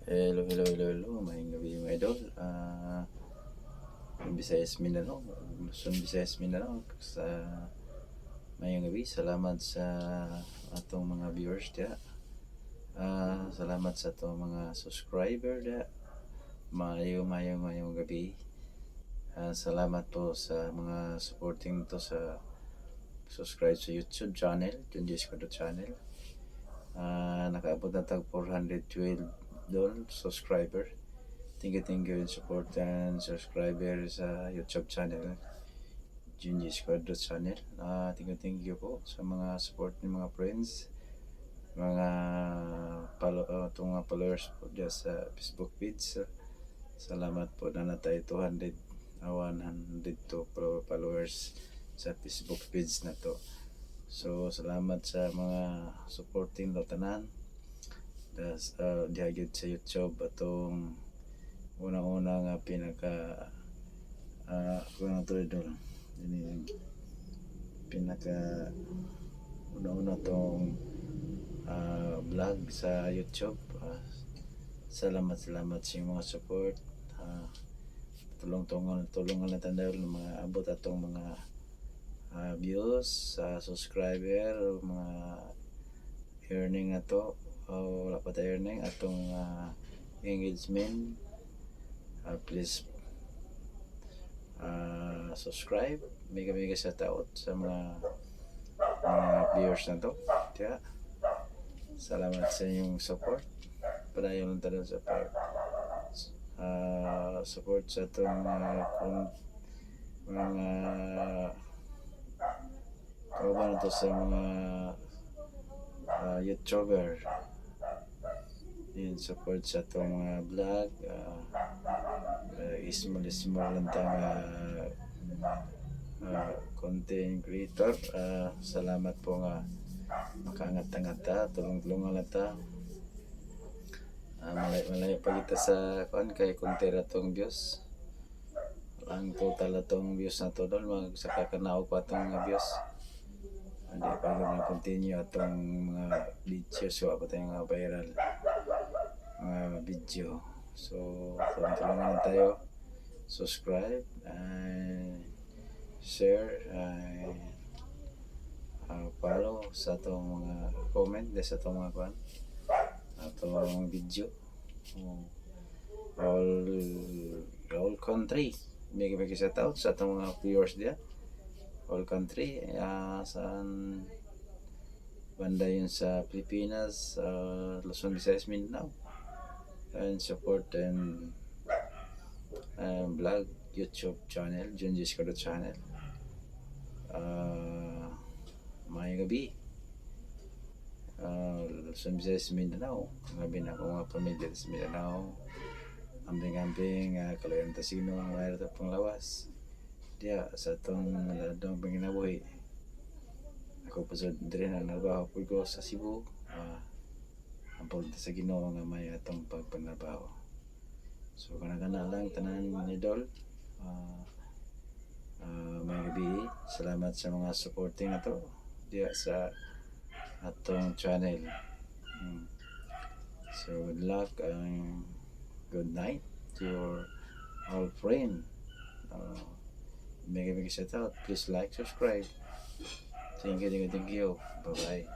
Hello. Maayong gabi mga idol. Visayas Mindanao, Luzon, Visayas Mindanao. Sa maayong gabi, salamat sa atong mga viewers dia. Salamat sa atong mga subscriber dia. Maayong gabi. Salamat po sa mga supporting to sa subscribe sa YouTube channel, Junji Escudo channel. Nakaabot na tag 412 doon subscriber. Thank you in support and subscriber sa YouTube channel, Junji Escudo channel. Thank you po sa mga support ng mga friends, mga mga followers po dyan sa Facebook page. Salamat po na natay 102 followers sa Facebook page na to. So salamat sa mga supporting do tanan. Dihagyod sa YouTube atong una-una nga pinaka kung tuloy doon pinaka una-una tong vlog sa YouTube. Salamat sa mga support. Tulungan na tanda ng mga abot atong mga views, subscriber, mga earning na to. Wala pa tayo earning atong engagement. Please subscribe. Mega sa taot sa mga viewers na to. Kaya salamat sa inyong support. Padayon lang tayo sa support sa itong mga kauban na to sa mga YouTuber. Yun, support sa itong mga vlog. Small lang tayong content creator. Salamat po nga makaangat-angat ta, tulong-tulungan na ta. Malayo pa kita sa kay kuntera tong views. Ang total atong views na to doon magsaka kanaog pa atong mga views. Hindi pa na continue atong mga videos, so pa tayong mga viral mga video. So tulungan tayo, subscribe and share and follow sa atong mga comment sa atong mga atong video. All country may shout out sa atong mga viewers dia, all country. Saan banda yun sa Pilipinas, Luzon, Visayas, Mindanao. And support and vlog YouTube channel, Junji Escudo channel. May gabi, Luzon, Visayas, Mindanao. Gabi na ako mga pamilya sa Mindanao. Ambing Kalayan Tasino ang mayroon ito pang lawas. Diya sa itong maladong panginabuhi. Ako pa sa din ang nagbaho po ko sa Cebu. Ang pagpunta sa Ginoo nga may atong pagpanabaho. So kanagana lang tanan idol. May gabi, salamat sa mga supporting na to diya sa atong channel. So good luck and good night to your all friend. Mega shout out. Please like, subscribe. Thank you. Bye bye.